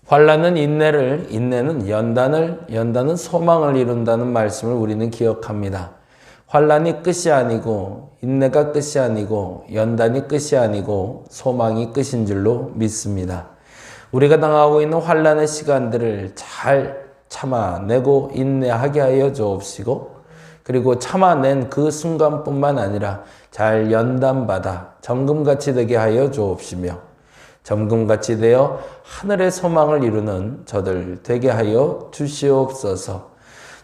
환난은 인내를, 인내는 연단을, 연단은 소망을 이룬다는 말씀을 우리는 기억합니다. 환난이 끝이 아니고 인내가 끝이 아니고 연단이 끝이 아니고 소망이 끝인 줄로 믿습니다. 우리가 당하고 있는 환난의 시간들을 잘 참아내고 인내하게 하여 주옵시고, 그리고 참아낸 그 순간뿐만 아니라 잘 연단받아 정금같이 되게 하여 주옵시며, 정금같이 되어 하늘의 소망을 이루는 저들 되게 하여 주시옵소서.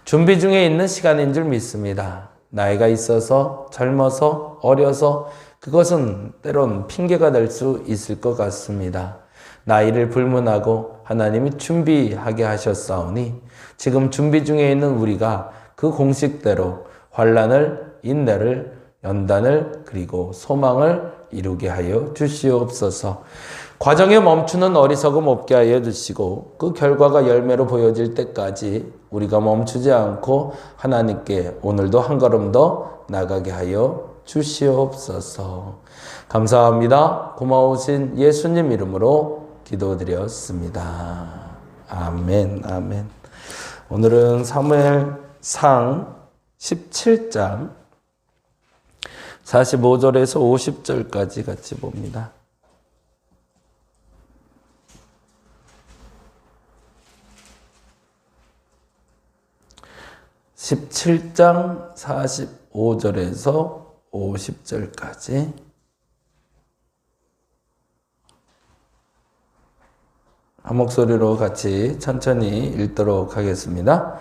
준비 중에 있는 시간인 줄 믿습니다. 나이가 있어서, 젊어서, 어려서 그것은 때론 핑계가 될 수 있을 것 같습니다. 나이를 불문하고 하나님이 준비하게 하셨사오니 지금 준비 중에 있는 우리가 그 공식대로 환난을, 인내를, 연단을, 그리고 소망을 이루게 하여 주시옵소서. 과정에 멈추는 어리석음 없게 하여 주시고, 그 결과가 열매로 보여질 때까지 우리가 멈추지 않고 하나님께 오늘도 한 걸음 더 나가게 하여 주시옵소서. 감사합니다. 고마우신 예수님 이름으로 기도드렸습니다. 아멘, 아멘. 오늘은 사무엘상 17장 45절에서 50절까지 같이 봅니다. 17장 45절에서 50절까지 한 목소리로 같이 천천히 읽도록 하겠습니다.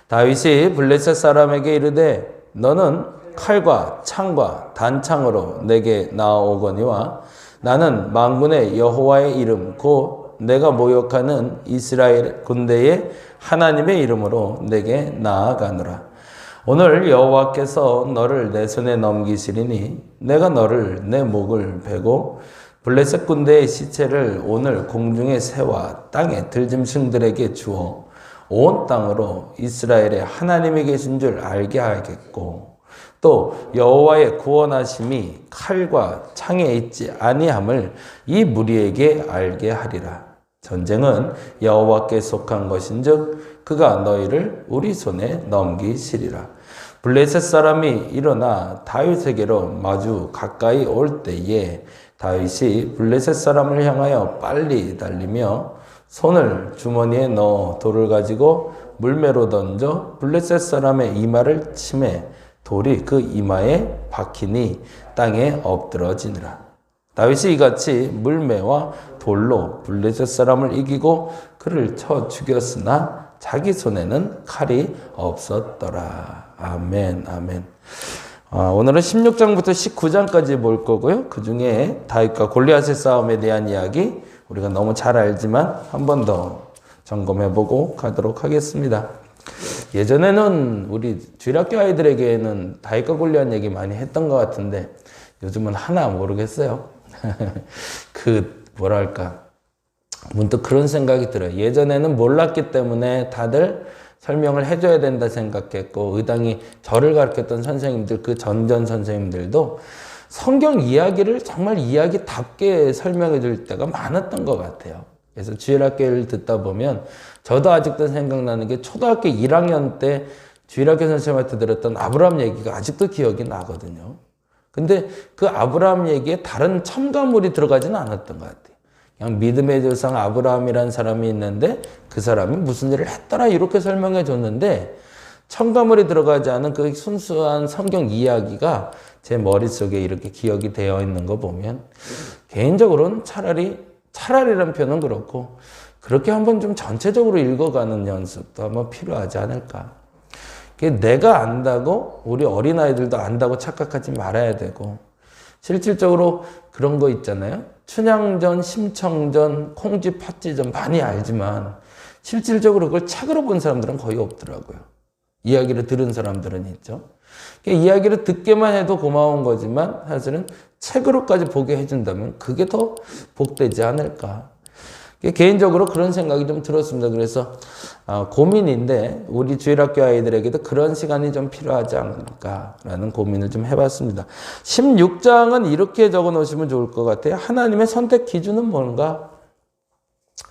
다윗이 블레셋 사람에게 이르되 너는 칼과 창과 단창으로 내게 나아오거니와 나는 만군의 여호와의 이름 곧 내가 모욕하는 이스라엘 군대의 하나님의 이름으로 내게 나아가노라. 오늘 여호와께서 너를 내 손에 넘기시리니 내가 너를 내 목을 베고 블레셋 군대의 시체를 오늘 공중의 새와 땅의 들짐승들에게 주어 온 땅으로 이스라엘의 하나님이 계신 줄 알게 하겠고, 또 여호와의 구원하심이 칼과 창에 있지 아니함을 이 무리에게 알게 하리라. 전쟁은 여호와께 속한 것인즉 그가 너희를 우리 손에 넘기시리라. 블레셋 사람이 일어나 다윗에게로 마주 가까이 올 때에 다윗이 블레셋 사람을 향하여 빨리 달리며 손을 주머니에 넣어 돌을 가지고 물매로 던져 블레셋 사람의 이마를 치매 돌이 그 이마에 박히니 땅에 엎드러지니라. 다윗이 이같이 물매와 돌로 블레셋 사람을 이기고 그를 쳐 죽였으나 자기 손에는 칼이 없었더라. 아멘, 아멘. 오늘은 16장부터 19장까지 볼 거고요. 그 중에 다윗과 골리앗의 싸움에 대한 이야기 우리가 너무 잘 알지만 한 번 더 점검해보고 가도록 하겠습니다. 예전에는 우리 주일학교 아이들에게는 다윗과 골리앗 얘기 많이 했던 것 같은데 요즘은 하나 모르겠어요. 뭐랄까, 문득 그런 생각이 들어요. 예전에는 몰랐기 때문에 다들 설명을 해줘야 된다 생각했고, 의당이 저를 가르쳤던 선생님들, 그 전전 선생님들도 성경 이야기를 정말 이야기답게 설명해 줄 때가 많았던 것 같아요. 그래서 주일학교를 듣다 보면 저도 아직도 생각나는 게 초등학교 1학년 때 주일학교 선생님한테 들었던 아브라함 얘기가 아직도 기억이 나거든요. 근데 그 아브라함 얘기에 다른 첨가물이 들어가지는 않았던 것 같아요. 그냥 믿음의 조상 아브라함이라는 사람이 있는데 그 사람이 무슨 일을 했더라 이렇게 설명해 줬는데 첨가물이 들어가지 않은 그 순수한 성경 이야기가 제 머릿속에 이렇게 기억이 되어 있는 거 보면 개인적으로는 차라리라는 표현은 그렇고 그렇게 한번 좀 전체적으로 읽어가는 연습도 한번 필요하지 않을까. 내가 안다고 우리 어린아이들도 안다고 착각하지 말아야 되고, 실질적으로 그런 거 있잖아요. 춘향전, 심청전, 콩쥐, 팥쥐전 많이 알지만 실질적으로 그걸 책으로 본 사람들은 거의 없더라고요. 이야기를 들은 사람들은 있죠. 이야기를 듣게만 해도 고마운 거지만 사실은 책으로까지 보게 해준다면 그게 더 복되지 않을까. 개인적으로 그런 생각이 좀 들었습니다. 그래서 고민인데 우리 주일학교 아이들에게도 그런 시간이 좀 필요하지 않을까라는 고민을 좀 해봤습니다. 16장은 이렇게 적어 놓으시면 좋을 것 같아요. 하나님의 선택 기준은 뭔가?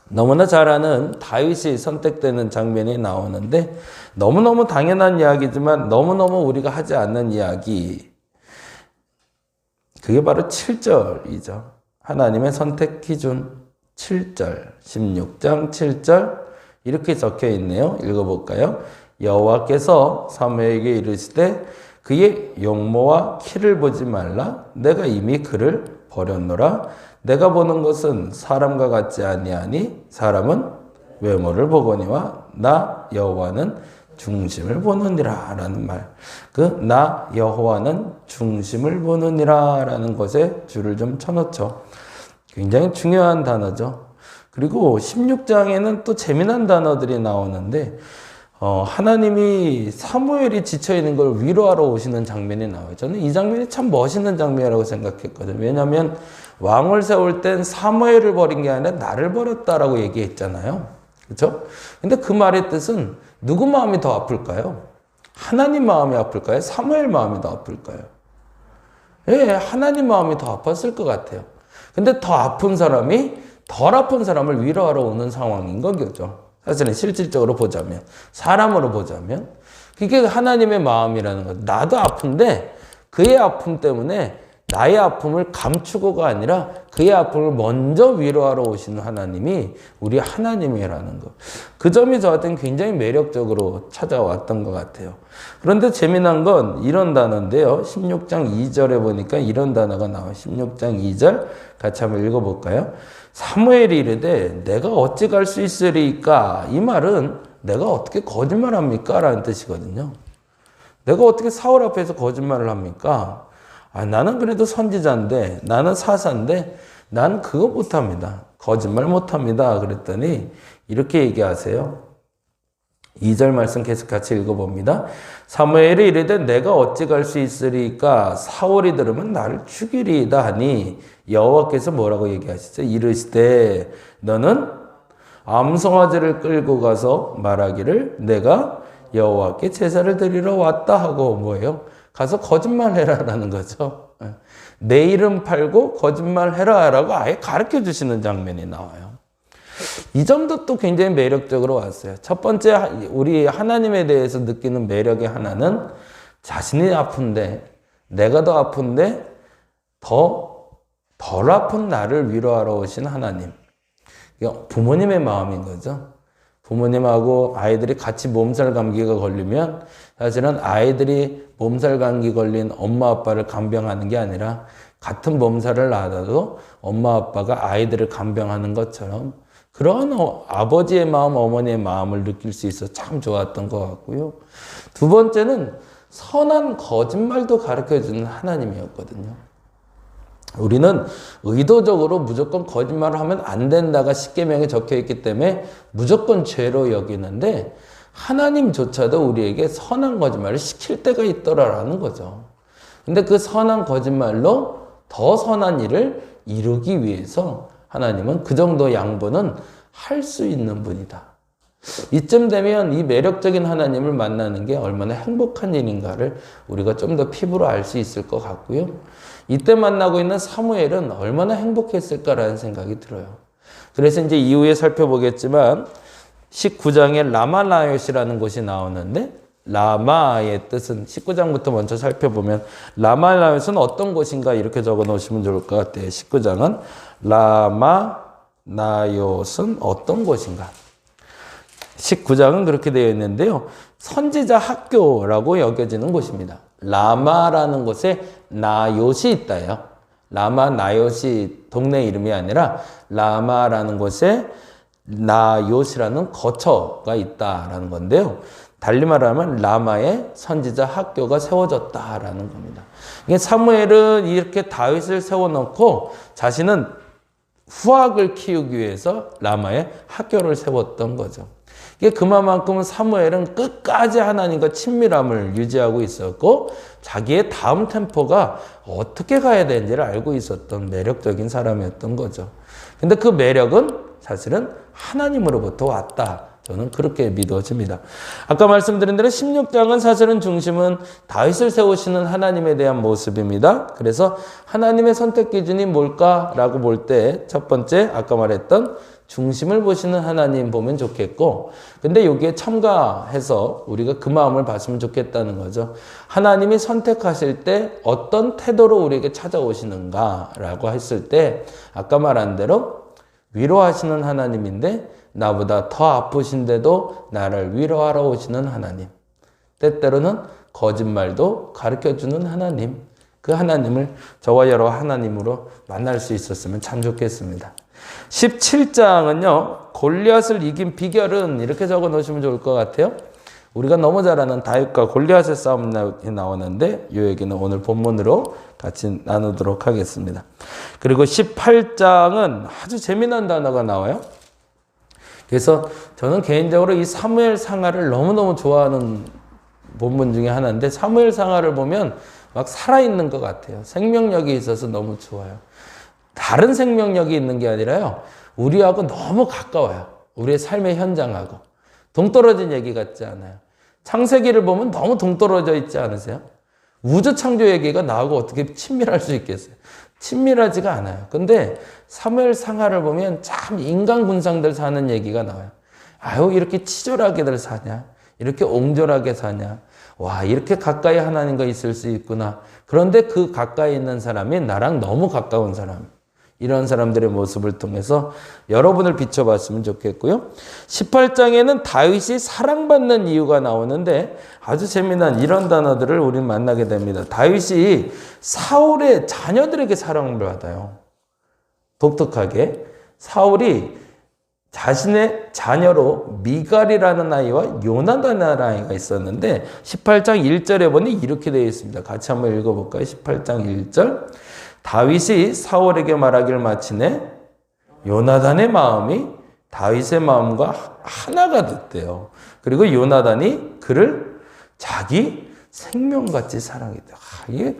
너무나 잘 아는 다윗이 선택되는 장면이 나오는데 너무너무 당연한 이야기지만 너무너무 우리가 하지 않는 이야기, 그게 바로 7절이죠. 하나님의 선택 기준 7절, 16장 7절 이렇게 적혀 있네요. 읽어볼까요? 여호와께서 사무엘에게 이르시되 그의 용모와 키를 보지 말라. 내가 이미 그를 버렸노라. 내가 보는 것은 사람과 같지 아니하니 사람은 외모를 보거니와 나 여호와는 중심을 보느니라 라는 말. 그 나 여호와는 중심을 보느니라 라는 것에 줄을 좀 쳐놓죠. 굉장히 중요한 단어죠. 그리고 16장에는 또 재미난 단어들이 나오는데 하나님이 사무엘이 지쳐있는 걸 위로하러 오시는 장면이 나와요. 저는 이 장면이 참 멋있는 장면이라고 생각했거든요. 왜냐하면 왕을 세울 땐 사무엘을 버린 게 아니라 나를 버렸다라고 얘기했잖아요. 그렇죠? 근데 그 말의 뜻은 누구 마음이 더 아플까요? 하나님 마음이 아플까요? 사무엘 마음이 더 아플까요? 예, 하나님 마음이 더 아팠을 것 같아요. 근데 더 아픈 사람이 덜 아픈 사람을 위로하러 오는 상황인 거죠. 사실은 실질적으로 보자면, 사람으로 보자면 그게 하나님의 마음이라는 거죠. 나도 아픈데 그의 아픔 때문에 나의 아픔을 감추고가 아니라 그의 아픔을 먼저 위로하러 오시는 하나님이 우리 하나님이라는 것. 그 점이 저한테는 굉장히 매력적으로 찾아왔던 것 같아요. 그런데 재미난 건 이런 단어인데요. 16장 2절에 보니까 이런 단어가 나와요. 16장 2절 같이 한번 읽어볼까요? 사무엘이 이르되 내가 어찌 갈 수 있으리까? 이 말은 내가 어떻게 거짓말합니까? 라는 뜻이거든요. 내가 어떻게 사울 앞에서 거짓말을 합니까? 나는 그래도 선지자인데, 나는 사사인데, 난 그거 못합니다. 거짓말 못합니다. 그랬더니 이렇게 얘기하세요. 2절 말씀 계속 같이 읽어봅니다. 사무엘이 이르되 내가 어찌 갈 수 있으리까? 사울이 들으면 나를 죽이리이다 하니 여호와께서 뭐라고 얘기하시죠? 이르시되 너는 암송아지를 끌고 가서 말하기를 내가 여호와께 제사를 드리러 왔다 하고 뭐예요? 가서 거짓말해라라는 거죠. 내 이름 팔고 거짓말해라라고 아예 가르쳐 주시는 장면이 나와요. 이 점도 또 굉장히 매력적으로 왔어요. 첫 번째 우리 하나님에 대해서 느끼는 매력의 하나는 자신이 아픈데 내가 더 아픈데 덜 아픈 나를 위로하러 오신 하나님. 부모님의 마음인 거죠. 부모님하고 아이들이 같이 몸살 감기가 걸리면 사실은 아이들이 몸살 감기 걸린 엄마 아빠를 간병하는 게 아니라 같은 몸살을 낳아도 엄마 아빠가 아이들을 간병하는 것처럼 그런 아버지의 마음, 어머니의 마음을 느낄 수 있어 참 좋았던 것 같고요. 두 번째는 선한 거짓말도 가르쳐주는 하나님이었거든요. 우리는 의도적으로 무조건 거짓말을 하면 안 된다가 십계명에 적혀 있기 때문에 무조건 죄로 여기는데 하나님조차도 우리에게 선한 거짓말을 시킬 때가 있더라라는 거죠. 근데 그 선한 거짓말로 더 선한 일을 이루기 위해서 하나님은 그 정도 양보는 할 수 있는 분이다. 이쯤 되면 이 매력적인 하나님을 만나는 게 얼마나 행복한 일인가를 우리가 좀 더 피부로 알 수 있을 것 같고요. 이때 만나고 있는 사무엘은 얼마나 행복했을까라는 생각이 들어요. 그래서 이제 이후에 살펴보겠지만 19장에 라마나요시라는 곳이 나오는데 라마의 뜻은 19장부터 먼저 살펴보면 라마나요시는 어떤 곳인가 이렇게 적어 놓으시면 좋을 것 같아요. 19장은 라마나요스는 어떤 곳인가? 19장은 그렇게 되어 있는데요. 선지자 학교라고 여겨지는 곳입니다. 라마라는 곳에 나요시 있다요. 라마 나요시 동네 이름이 아니라 라마라는 곳에 나요시라는 거처가 있다라는 건데요. 달리 말하면 라마에 선지자 학교가 세워졌다라는 겁니다. 이게 사무엘은 이렇게 다윗을 세워놓고 자신은 후학을 키우기 위해서 라마에 학교를 세웠던 거죠. 이게 그만큼 사무엘은 끝까지 하나님과 친밀함을 유지하고 있었고 자기의 다음 템포가 어떻게 가야 되는지를 알고 있었던 매력적인 사람이었던 거죠. 근데 그 매력은 사실은 하나님으로부터 왔다 저는 그렇게 믿어집니다. 아까 말씀드린 대로 16장은 사실은 중심은 다윗을 세우시는 하나님에 대한 모습입니다. 그래서 하나님의 선택 기준이 뭘까라고 볼 때 첫 번째 아까 말했던 중심을 보시는 하나님 보면 좋겠고, 근데 여기에 첨가해서 우리가 그 마음을 봤으면 좋겠다는 거죠. 하나님이 선택하실 때 어떤 태도로 우리에게 찾아오시는가라고 했을 때 아까 말한 대로 위로하시는 하나님인데 나보다 더 아프신데도 나를 위로하러 오시는 하나님, 때때로는 거짓말도 가르쳐주는 하나님, 그 하나님을 저와 여러 하나님으로 만날 수 있었으면 참 좋겠습니다. 17장은요, 골리앗을 이긴 비결은 이렇게 적어 놓으시면 좋을 것 같아요. 우리가 너무 잘 아는 다윗과 골리앗의 싸움이 나오는데 이 얘기는 오늘 본문으로 같이 나누도록 하겠습니다. 그리고 18장은 아주 재미난 단어가 나와요. 그래서 저는 개인적으로 이 사무엘 상하를 너무너무 좋아하는 본문 중에 하나인데, 사무엘 상하를 보면 막 살아있는 것 같아요. 생명력이 있어서 너무 좋아요. 다른 생명력이 있는 게 아니라요, 우리하고 너무 가까워요. 우리의 삶의 현장하고. 동떨어진 얘기 같지 않아요. 창세기를 보면 너무 동떨어져 있지 않으세요? 우주 창조 얘기가 나하고 어떻게 친밀할 수 있겠어요? 친밀하지가 않아요. 근데 사무엘 상하를 보면 참 인간 군상들 사는 얘기가 나와요. 아유, 이렇게 치졸하게들 사냐? 이렇게 옹졸하게 사냐? 와, 이렇게 가까이 하나님과 있을 수 있구나. 그런데 그 가까이 있는 사람이 나랑 너무 가까운 사람. 이런 사람들의 모습을 통해서 여러분을 비춰봤으면 좋겠고요. 18장에는 다윗이 사랑받는 이유가 나오는데 아주 재미난 이런 단어들을 우리는 만나게 됩니다. 다윗이 사울의 자녀들에게 사랑을 받아요. 독특하게 사울이 자신의 자녀로 미갈이라는 아이와 요나단이라는 아이가 있었는데 18장 1절에 보니 이렇게 되어 있습니다. 같이 한번 읽어볼까요? 18장 1절. 다윗이 사울에게 말하기를 마치네 요나단의 마음이 다윗의 마음과 하나가 됐대요. 그리고 요나단이 그를 자기 생명같이 사랑했대요. 이게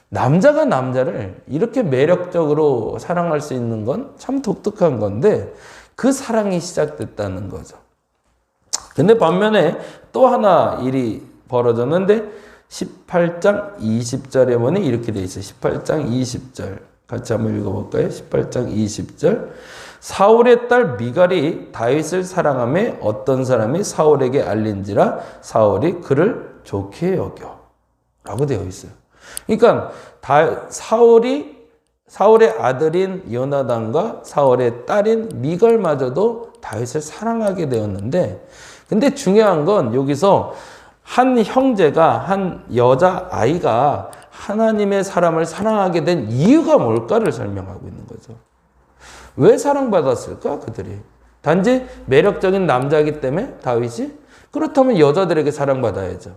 남자가 남자를 이렇게 매력적으로 사랑할 수 있는 건 참 독특한 건데 그 사랑이 시작됐다는 거죠. 근데 반면에 또 하나 일이 벌어졌는데 18장 20절에 보니 이렇게 돼 있어요. 18장 20절 같이 한번 읽어볼까요? 18장 20절. 사울의 딸 미갈이 다윗을 사랑하며 어떤 사람이 사울에게 알린지라 사울이 그를 좋게 여겨 라고 되어 있어요. 그러니까 사울의 아들인 요나단과 사울의 딸인 미갈마저도 다윗을 사랑하게 되었는데, 근데 중요한 건 여기서 한 형제가, 한 여자아이가 하나님의 사람을 사랑하게 된 이유가 뭘까를 설명하고 있는 거죠. 왜 사랑받았을까 그들이? 단지 매력적인 남자이기 때문에 다윗이? 그렇다면 여자들에게 사랑받아야죠.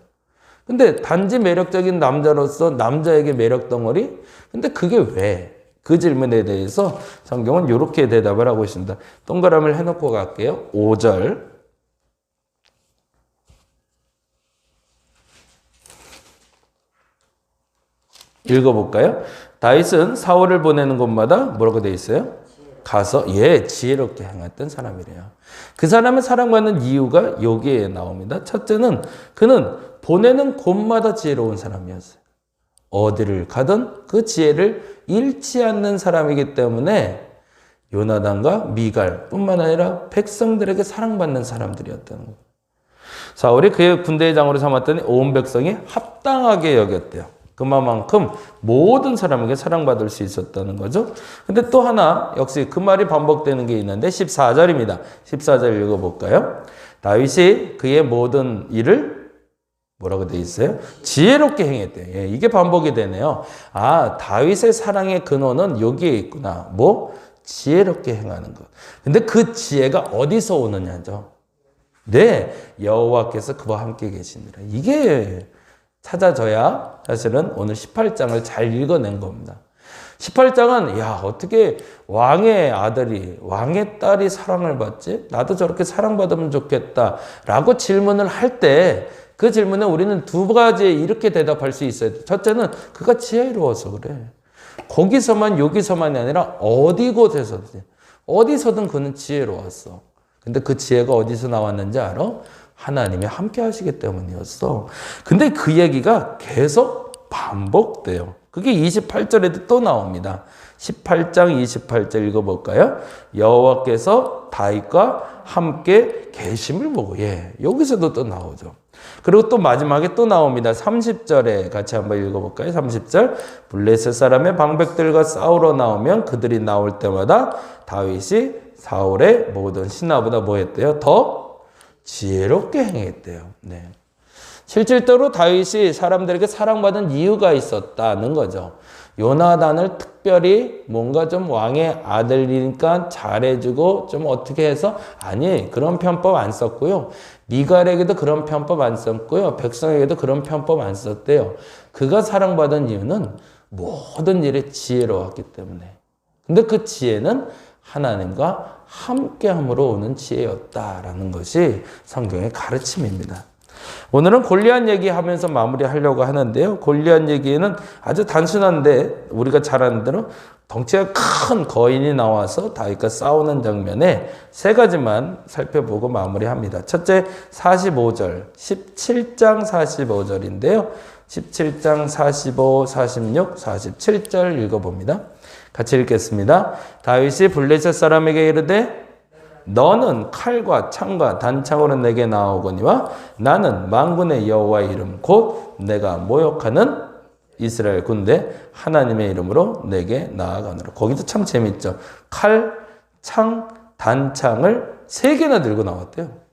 근데 단지 매력적인 남자로서 남자에게 매력 덩어리? 근데 그게 왜? 그 질문에 대해서 성경은 이렇게 대답을 하고 있습니다. 동그라미를 해놓고 갈게요. 5절. 읽어볼까요? 다윗은 사울을 보내는 곳마다 뭐라고 되어 있어요? 가서 지혜롭게 행했던 사람이래요. 그 사람을 사랑받는 이유가 여기에 나옵니다. 첫째는 그는 보내는 곳마다 지혜로운 사람이었어요. 어디를 가든 그 지혜를 잃지 않는 사람이기 때문에 요나단과 미갈 뿐만 아니라 백성들에게 사랑받는 사람들이었다는 거예요. 사울이 그의 군대의 장으로 삼았더니 온 백성이 합당하게 여겼대요. 그만큼 모든 사람에게 사랑받을 수 있었다는 거죠. 근데 또 하나 역시 그 말이 반복되는 게 있는데 14절입니다. 14절 읽어볼까요? 다윗이 그의 모든 일을 뭐라고 돼 있어요? 지혜롭게 행했대요. 이게 반복이 되네요. 아, 다윗의 사랑의 근원은 여기에 있구나. 지혜롭게 행하는 것. 근데 그 지혜가 어디서 오느냐죠. 네, 여호와께서 그와 함께 계시니라. 이게 찾아져야 사실은 오늘 18장을 잘 읽어낸 겁니다. 18장은 어떻게 왕의 아들이, 왕의 딸이 사랑을 받지? 나도 저렇게 사랑받으면 좋겠다 라고 질문을 할 때 그 질문에 우리는 두 가지 이렇게 대답할 수 있어요. 첫째는 그가 지혜로워서 그래. 거기서만 여기서만이 아니라 어디 곳에서든 그는 지혜로웠어. 근데 그 지혜가 어디서 나왔는지 알아? 하나님이 함께 하시기 때문이었어. 근데 그 얘기가 계속 반복돼요. 그게 28절에도 또 나옵니다. 18장 28절 읽어볼까요? 여호와께서 다윗과 함께 계심을 보고, 여기서도 또 나오죠. 그리고 또 마지막에 또 나옵니다. 30절에 같이 한번 읽어볼까요? 30절. 블레셋 사람의 방백들과 싸우러 나오면 그들이 나올 때마다 다윗이 사울의 모든 신하보다 뭐 했대요? 더 지혜롭게 행했대요. 네. 실질적으로 다윗이 사람들에게 사랑받은 이유가 있었다는 거죠. 요나단을 특별히 뭔가 좀 왕의 아들이니까 잘해주고 좀 어떻게 해서, 아니, 그런 편법 안 썼고요. 미갈에게도 그런 편법 안 썼고요. 백성에게도 그런 편법 안 썼대요. 그가 사랑받은 이유는 모든 일에 지혜로웠기 때문에. 근데 그 지혜는 하나님과 함께함으로 오는 지혜였다라는 것이 성경의 가르침입니다. 오늘은 골리앗 얘기하면서 마무리하려고 하는데요. 골리앗 얘기는 아주 단순한데 우리가 잘 아는 대로 덩치가 큰 거인이 나와서 다윗과 싸우는 장면에 세 가지만 살펴보고 마무리합니다. 첫째 45절, 17장 45절인데요. 17장 45, 46, 47절 읽어봅니다. 같이 읽겠습니다. 다윗이 블레셋 사람에게 이르되 너는 칼과 창과 단창으로 내게 나오거니와 나는 만군의 여호와의 이름 곧 내가 모욕하는 이스라엘 군대 하나님의 이름으로 내게 나아가노라. 거기도 참 재밌죠. 칼, 창, 단창을 3개나 들고 나왔대요.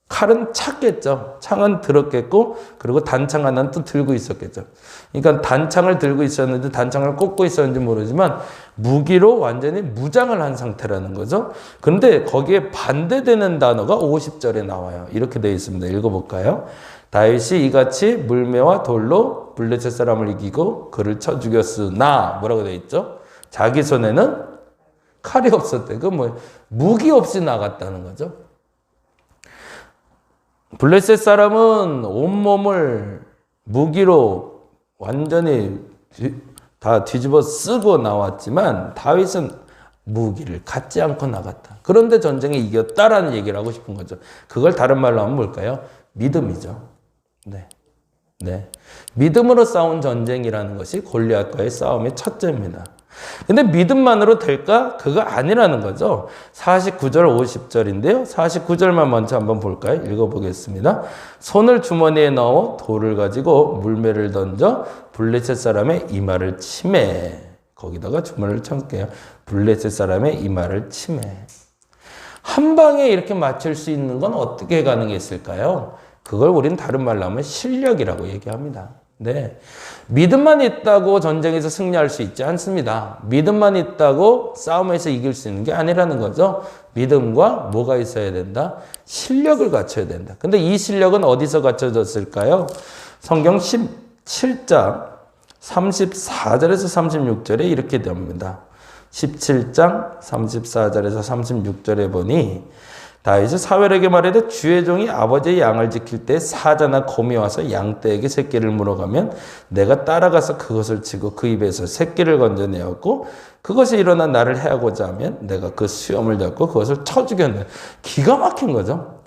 칼은 찼겠죠. 창은 들었겠고, 그리고 단창 하나는 또 들고 있었겠죠. 그러니까 단창을 들고 있었는지 단창을 꽂고 있었는지 모르지만 무기로 완전히 무장을 한 상태라는 거죠. 그런데 거기에 반대되는 단어가 50절에 나와요. 이렇게 되어 있습니다. 읽어볼까요? 다윗이 이같이 물매와 돌로 블레셋 사람을 이기고 그를 쳐 죽였으나 뭐라고 되어 있죠? 자기 손에는 칼이 없었대. 그 뭐 무기 없이 나갔다는 거죠. 블레셋 사람은 온몸을 무기로 완전히 다 뒤집어 쓰고 나왔지만 다윗은 무기를 갖지 않고 나갔다. 그런데 전쟁에 이겼다라는 얘기를 하고 싶은 거죠. 그걸 다른 말로 하면 뭘까요? 믿음이죠. 네. 믿음으로 싸운 전쟁이라는 것이 골리앗과의 싸움의 첫째입니다. 근데 믿음만으로 될까? 그거 아니라는 거죠. 49절 50절인데요. 49절만 먼저 한번 볼까요? 읽어보겠습니다. 손을 주머니에 넣어 돌을 가지고 물매를 던져 블레셋 사람의 이마를 치매. 거기다가 주머니를 쳐볼게요. 블레셋 사람의 이마를 치매. 한 방에 이렇게 맞출 수 있는 건 어떻게 가능했을까요? 그걸 우리는 다른 말로 하면 실력이라고 얘기합니다. 네. 믿음만 있다고 전쟁에서 승리할 수 있지 않습니다. 믿음만 있다고 싸움에서 이길 수 있는 게 아니라는 거죠. 믿음과 뭐가 있어야 된다? 실력을 갖춰야 된다. 근데 이 실력은 어디서 갖춰졌을까요? 성경 17장 34절에서 36절에 이렇게 됩니다. 17장 34절에서 36절에 보니 다윗이 사울에게 말하되 주의 종이 아버지의 양을 지킬 때 사자나 곰이 와서 양떼에게 새끼를 물어가면 내가 따라가서 그것을 치고 그 입에서 새끼를 건져내었고 그것이 일어나 나를 해하고자 하면 내가 그 수염을 잡고 그것을 쳐 죽였네. 기가 막힌 거죠.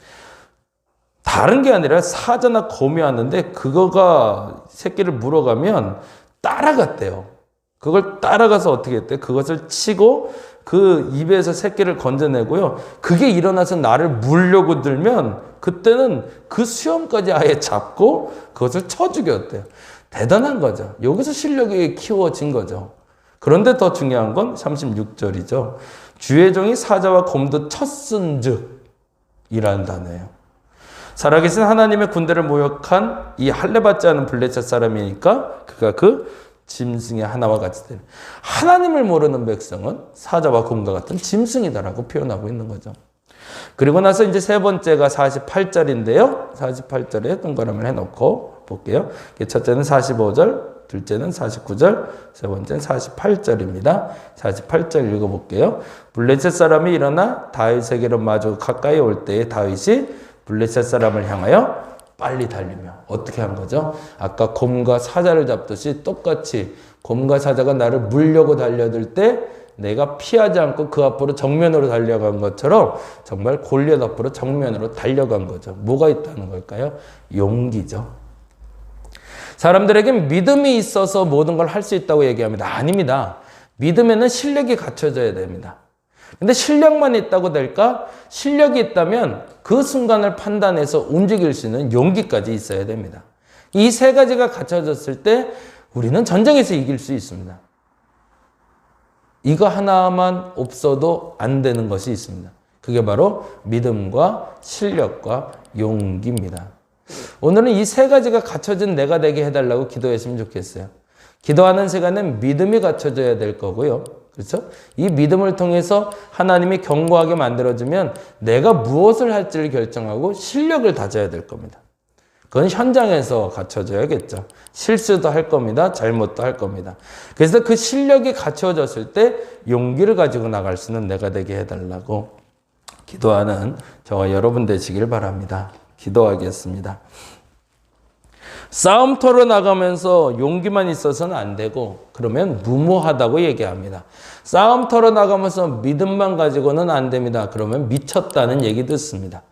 다른 게 아니라 사자나 곰이 왔는데 그거가 새끼를 물어가면 따라갔대요. 그걸 따라가서 어떻게 했대? 그것을 치고 그 입에서 새끼를 건져내고요. 그게 일어나서 나를 물려고 들면 그때는 그 수염까지 아예 잡고 그것을 쳐 죽였대요. 대단한 거죠. 여기서 실력이 키워진 거죠. 그런데 더 중요한 건 36절이죠. 주의 종이 사자와 곰도 쳤은즉 이라는 단어예요. 살아계신 하나님의 군대를 모욕한 이 할례받지 않은 블레셋 사람이니까 그가 그 짐승의 하나와 같이 되는, 하나님을 모르는 백성은 사자와 곰과 같은 짐승이다라고 표현하고 있는 거죠. 그리고 나서 이제 세 번째가 48절인데요. 48절에 동그라미를 해놓고 볼게요. 첫째는 45절, 둘째는 49절, 세 번째는 48절입니다. 48절 읽어볼게요. 블레셋 사람이 일어나 다윗에게로 마주 가까이 올 때에 다윗이 블레셋 사람을 향하여 빨리 달리며 어떻게 한 거죠? 아까 곰과 사자를 잡듯이 똑같이 곰과 사자가 나를 물려고 달려들 때 내가 피하지 않고 그 앞으로 정면으로 달려간 것처럼 정말 골리앗 앞으로 정면으로 달려간 거죠. 뭐가 있다는 걸까요? 용기죠. 사람들에겐 믿음이 있어서 모든 걸 할 수 있다고 얘기합니다. 아닙니다. 믿음에는 실력이 갖춰져야 됩니다. 근데 실력만 있다고 될까? 실력이 있다면 그 순간을 판단해서 움직일 수 있는 용기까지 있어야 됩니다. 이 세 가지가 갖춰졌을 때 우리는 전쟁에서 이길 수 있습니다. 이거 하나만 없어도 안 되는 것이 있습니다. 그게 바로 믿음과 실력과 용기입니다. 오늘은 이 세 가지가 갖춰진 내가 되게 해달라고 기도했으면 좋겠어요. 기도하는 시간엔 믿음이 갖춰져야 될 거고요. 그렇죠? 이 믿음을 통해서 하나님이 견고하게 만들어주면 내가 무엇을 할지를 결정하고 실력을 다져야 될 겁니다. 그건 현장에서 갖춰져야겠죠. 실수도 할 겁니다. 잘못도 할 겁니다. 그래서 그 실력이 갖춰졌을 때 용기를 가지고 나갈 수 있는 내가 되게 해달라고 기도하는 저와 여러분 되시길 바랍니다. 기도하겠습니다. 싸움터로 나가면서 용기만 있어서는 안 되고 그러면 무모하다고 얘기합니다. 싸움터로 나가면서 믿음만 가지고는 안 됩니다. 그러면 미쳤다는 얘기 듣습니다.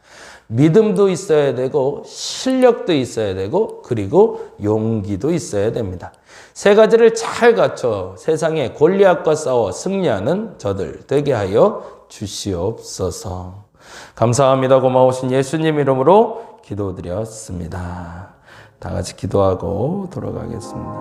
믿음도 있어야 되고 실력도 있어야 되고 그리고 용기도 있어야 됩니다. 세 가지를 잘 갖춰 세상에 골리앗과 싸워 승리하는 저들 되게 하여 주시옵소서. 감사합니다. 고마우신 예수님 이름으로 기도드렸습니다. 다 같이 기도하고 돌아가겠습니다.